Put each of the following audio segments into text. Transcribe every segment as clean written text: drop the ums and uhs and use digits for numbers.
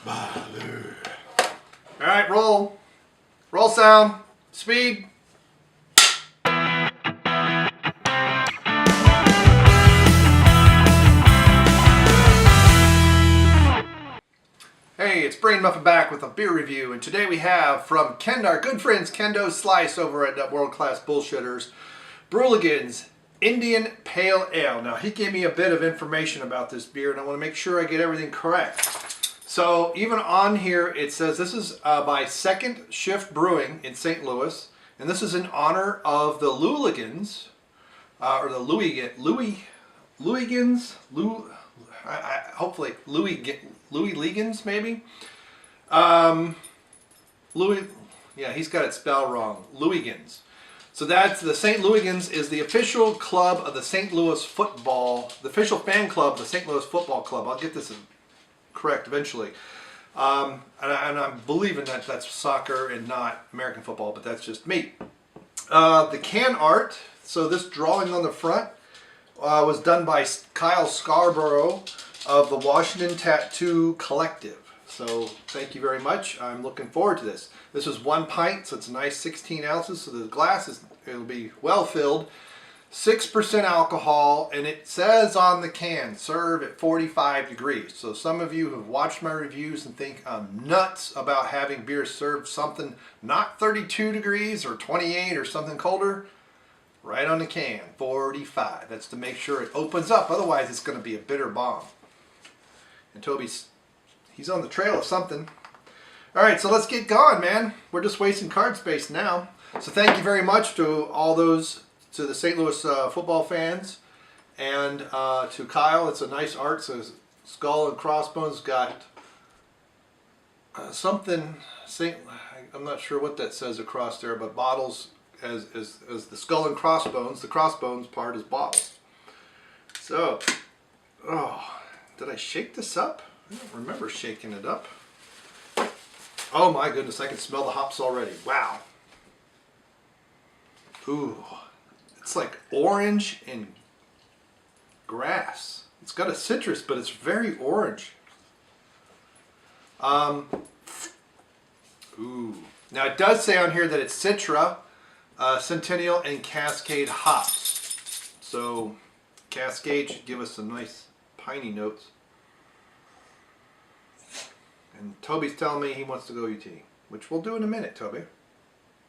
All right, roll. Roll sound. Speed. Hey, it's Brain Muffin back with a beer review, and today we have from our good friends Kendo Slice over at World Class Bullshitters, Brewligans Indian Pale Ale. Now, he gave me a bit of information about this beer, and I want to make sure I get everything correct. So, even on here, it says this is by Second Shift Brewing in St. Louis, and this is in honor of the Louligans, or the Louligans, hopefully Louligans maybe. Yeah, he's got it spelled wrong. Louligans. So that's the St. Louligans is the official club of the St. Louis football, the official fan club of the St. Louis Football Club. I'll get this correct eventually. And I'm believing that that's soccer and not American football, but that's just me. The can art, so this drawing on the front was done by Kyle Scarborough of the Washington Tattoo Collective. So thank you very much. I'm looking forward to this. This is 1 pint, so it's a nice 16 ounces. So the glass it'll be well filled. 6% alcohol, and it says on the can, serve at 45 degrees. So some of you have watched my reviews and think I'm nuts about having beer served something not 32 degrees or 28 or something colder. Right on the can, 45. That's to make sure it opens up. Otherwise, it's going to be a bitter bomb. And he's on the trail of something. All right, so let's get going, man. We're just wasting card space now. So thank you very much to all those, to the St. Louis football fans, and to Kyle. It's a nice art. So skull and crossbones got something. I'm not sure what that says across there, but bottles as the skull and crossbones. The crossbones part is bottles. So, did I shake this up? I don't remember shaking it up. Oh my goodness, I can smell the hops already. Wow. Ooh, it's like orange and grass. It's got a citrus, but it's very orange. Ooh. Now it does say on here that it's Citra, Centennial, and Cascade hops. So Cascade should give us some nice piney notes. And Toby's telling me he wants to go UT, which we'll do in a minute, Toby.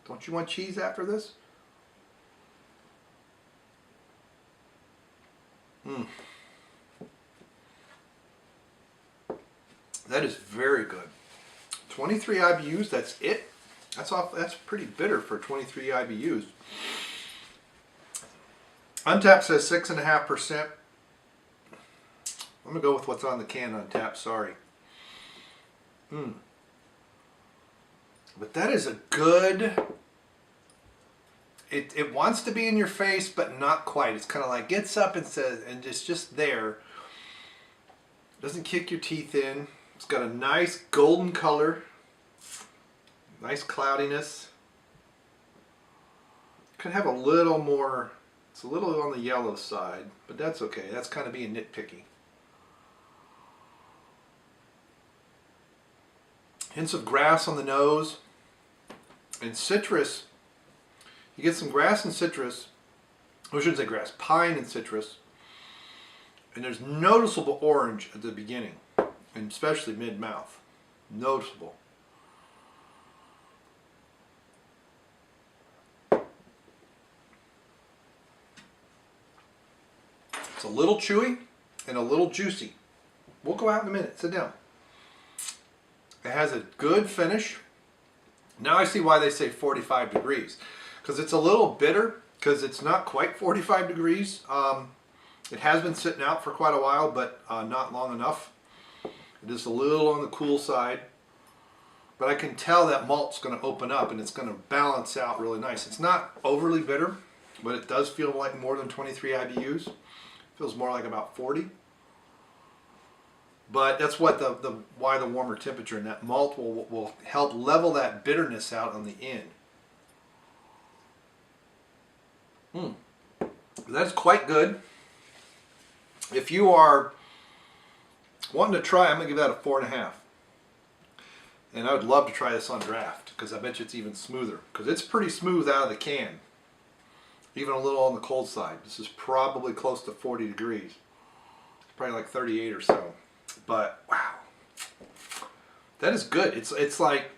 Don't you want cheese after this? That is very good. 23 IBUs, that's it. That's pretty bitter for 23 IBUs. Untapped says 6.5%. I'm going to go with what's on the can Untapped, sorry. But that is a good, it wants to be in your face, but not quite. It's kind of like gets up and says, and it's just there. Doesn't kick your teeth in. It's got a nice golden color. Nice cloudiness. Could have a little more, it's a little on the yellow side, but that's okay. That's kind of being nitpicky. Hints of grass on the nose. And citrus. You get some grass and citrus. I shouldn't say grass, pine and citrus. And there's noticeable orange at the beginning, and especially mid-mouth. Noticeable. It's a little chewy and a little juicy. We'll go out in a minute. Sit down. It has a good finish. Now I see why they say 45 degrees. Because it's a little bitter, because it's not quite 45 degrees. It has been sitting out for quite a while, but not long enough. It is a little on the cool side. But I can tell that malt's going to open up and it's going to balance out really nice. It's not overly bitter, but it does feel like more than 23 IBUs. It feels more like about 40. But that's what why the warmer temperature, and that malt will help level that bitterness out on the end. That's quite good. If you are wanting to try, I'm going to give that a 4.5. And I would love to try this on draft because I bet you it's even smoother. Because it's pretty smooth out of the can. Even a little on the cold side. This is probably close to 40 degrees. Probably like 38 or so. But wow. That is good. It's like,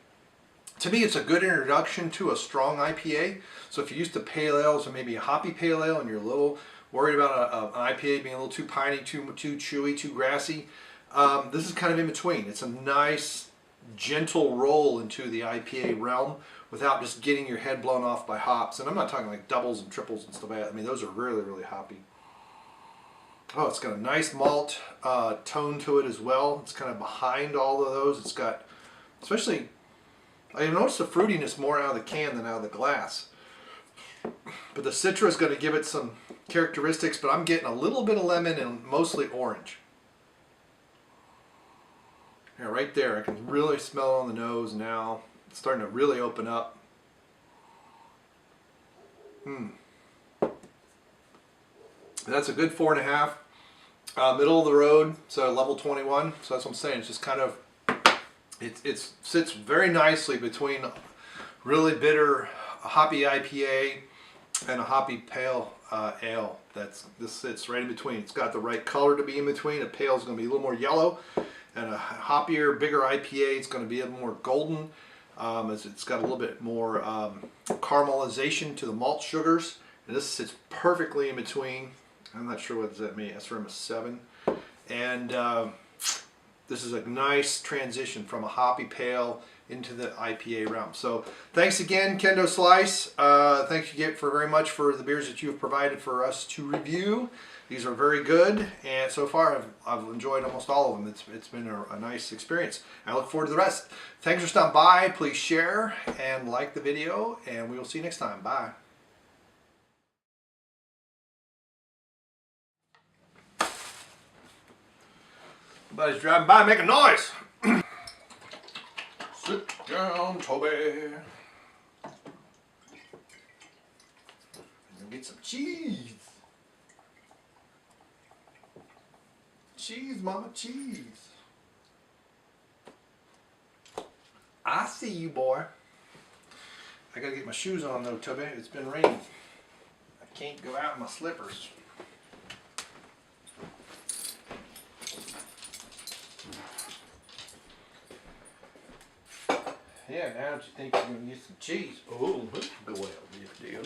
to me it's a good introduction to a strong IPA. So if you're used to pale ales or maybe a hoppy pale ale and you're a little worried about an IPA being a little too piney, too chewy, too grassy, this is kind of in between. It's a nice gentle roll into the IPA realm without just getting your head blown off by hops. And I'm not talking like doubles and triples and stuff like that. I mean, those are really, really hoppy. Oh, it's got a nice malt tone to it as well. It's kind of behind all of those. It's got, especially, I noticed the fruitiness more out of the can than out of the glass. But the Citra is going to give it some characteristics, but I'm getting a little bit of lemon and mostly orange. Yeah, right there. I can really smell it on the nose now. It's starting to really open up. That's a good 4.5. Middle of the road, so level 21. So that's what I'm saying. It's just kind of, it sits very nicely between really bitter hoppy IPA and a hoppy pale ale. This sits right in between. It's got the right color to be in between. A pale is going to be a little more yellow, and a hoppier, bigger IPA is going to be a little more golden. It's got a little bit more caramelization to the malt sugars, and this sits perfectly in between. I'm not sure what does that mean. SRM is 7, and this is a nice transition from a hoppy pale into the IPA realm. So thanks again, Kendo Slice. Thanks again very much for the beers that you've provided for us to review. These are very good, and so far I've enjoyed almost all of them. It's been a nice experience. I look forward to the rest. Thanks for stopping by. Please share and like the video, and we will see you next time. Bye. Somebody's driving by making noise. Sit down, Toby. And get some cheese. Cheese, mama, cheese. I see you, boy. I gotta get my shoes on though, Toby. It's been raining. I can't go out in my slippers. Yeah, now that you think you're gonna get some cheese. Oh, this will go well, dear.